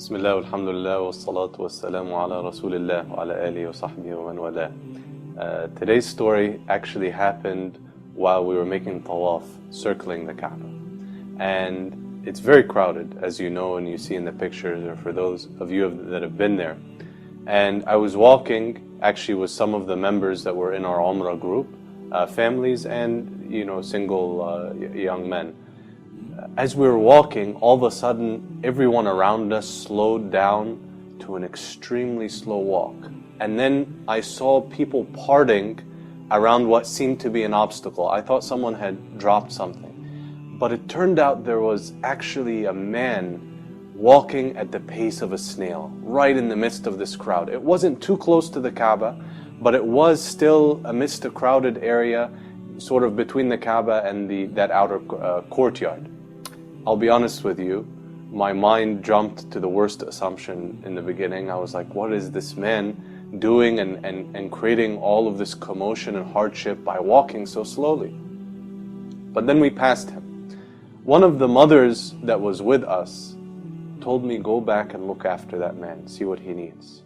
Bismillah, alhamdulillah, wa salatu wa salamu ala rasulillah wa ala alihi wa sahbihi wa man wala. Today's story actually happened while we were making tawaf, circling the Kaaba. And it's very crowded, as you know and you see in the pictures, or for those of you that have been there. And I was walking actually with some of the members that were in our Umrah group, families and single young men. As we were walking, all of a sudden, everyone around us slowed down to an extremely slow walk. And then I saw people parting around what seemed to be an obstacle. I thought someone had dropped something. But it turned out there was actually a man walking at the pace of a snail, right in the midst of this crowd. It wasn't too close to the Kaaba, but it was still amidst a crowded area, sort of between the Kaaba and that outer courtyard. I'll be honest with you, my mind jumped to the worst assumption in the beginning. I was like, what is this man doing and creating all of this commotion and hardship by walking so slowly? But then we passed him. One of the mothers that was with us told me, go back and look after that man, see what he needs.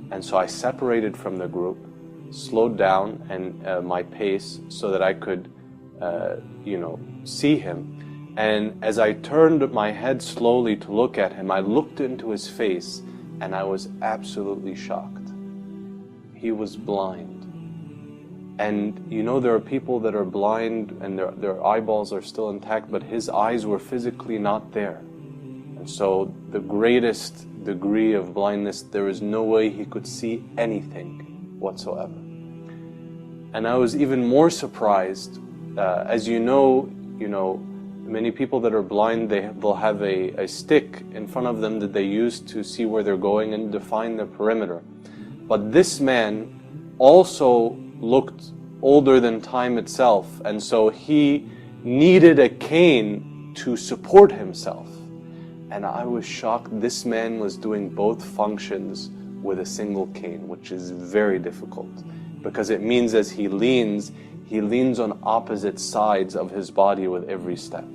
And so I separated from the group, slowed down and my pace so that I could see him. And as I turned my head slowly to look at him, I looked into his face and I was absolutely shocked. He was blind. And there are people that are blind and their eyeballs are still intact, but his eyes were physically not there. And so the greatest degree of blindness, there is no way he could see anything whatsoever. And I was even more surprised, as you know, many people that are blind, they'll have a stick in front of them that they use to see where they're going and define the perimeter. But this man also looked older than time itself, and so he needed a cane to support himself. And I was shocked. This man was doing both functions with a single cane, which is very difficult, because it means as he leans on opposite sides of his body with every step.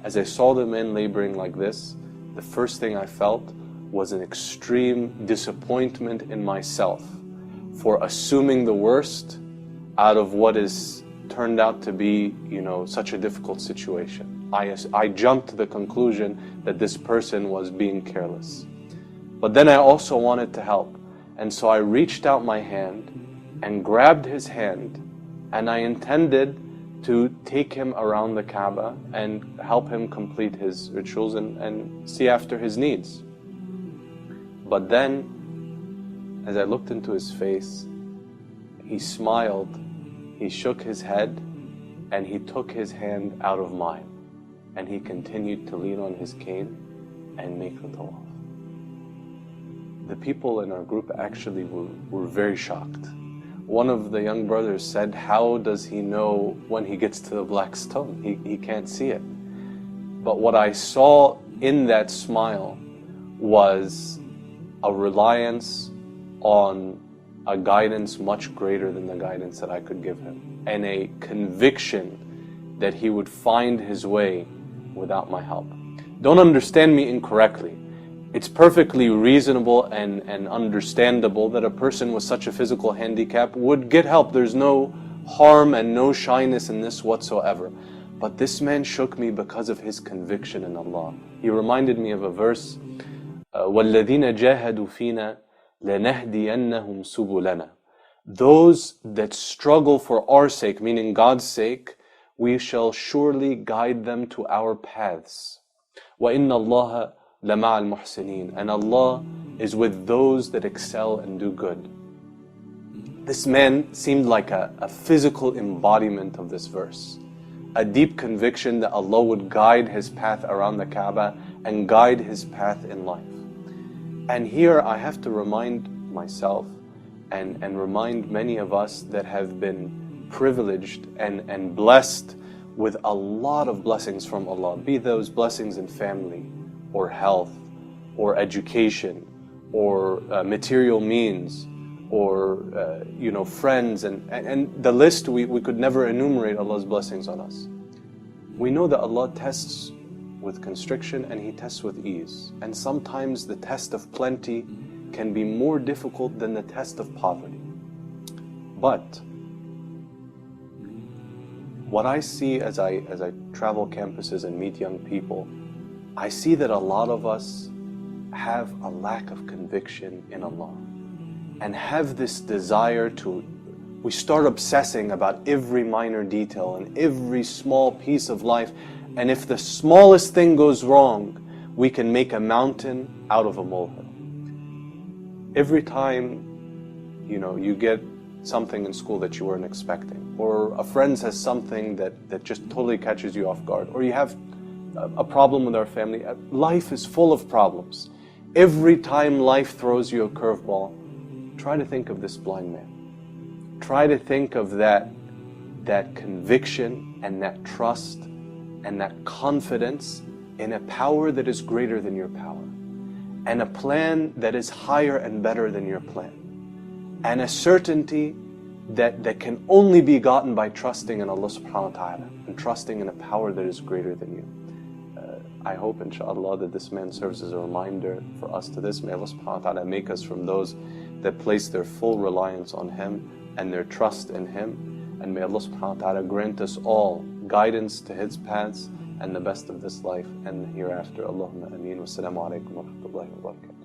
As I saw the men laboring like this, the first thing I felt was an extreme disappointment in myself for assuming the worst out of what is turned out to be, such a difficult situation. I jumped to the conclusion that this person was being careless. But then I also wanted to help. And so I reached out my hand and grabbed his hand, and I intended to take him around the Kaaba and help him complete his rituals and see after his needs. But then, as I looked into his face, he smiled, he shook his head, and he took his hand out of mine, and he continued to lean on his cane and make the tawaf. The people in our group actually were very shocked. One of the young brothers said, how does he know when he gets to the black stone? He can't see it. But what I saw in that smile was a reliance on a guidance much greater than the guidance that I could give him, and a conviction that he would find his way without my help. Don't understand me incorrectly. It's perfectly reasonable and understandable that a person with such a physical handicap would get help. There's no harm and no shyness in this whatsoever. But this man shook me because of his conviction in Allah. He reminded me of a verse, وَالَّذِينَ جَاهَدُوا فِينَا لَنَهْدِيَنَّهُمْ سُبُلَنَا. Those that struggle for our sake, meaning God's sake, we shall surely guide them to our paths. وَإِنَّ اللَّهَ لَمَعَ الْمُحْسِنِينَ. And Allah is with those that excel and do good. This man seemed like a physical embodiment of this verse. A deep conviction that Allah would guide his path around the Kaaba and guide his path in life. And here I have to remind myself and remind many of us that have been privileged and blessed with a lot of blessings from Allah, be those blessings in family, or health, or education, or material means, or friends, and the list we could never enumerate Allah's blessings on us. We know that Allah tests with constriction and he tests with ease. And sometimes the test of plenty can be more difficult than the test of poverty. But what I see as I travel campuses and meet young people, I see that a lot of us have a lack of conviction in Allah and have this desire to, we start obsessing about every minor detail and every small piece of life, and if the smallest thing goes wrong, we can make a mountain out of a molehill. Every time, you get something in school that you weren't expecting, or a friend says something that just totally catches you off guard, or you have a problem with our family. Life is full of problems. Every time life throws you a curveball, try to think of this blind man. Try to think of that conviction and that trust and that confidence in a power that is greater than your power, and a plan that is higher and better than your plan, and a certainty that can only be gotten by trusting in Allah subhanahu wa ta'ala and trusting in a power that is greater than you. I hope inshallah that this man serves as a reminder for us to this. May Allah subhanahu wa ta'ala make us from those that place their full reliance on Him and their trust in Him, and may Allah subhanahu wa ta'ala grant us all guidance to His paths and the best of this life and the hereafter. Allahumma ameen. Wassalamu alaikum wa rahmatullahi wa barakatuh.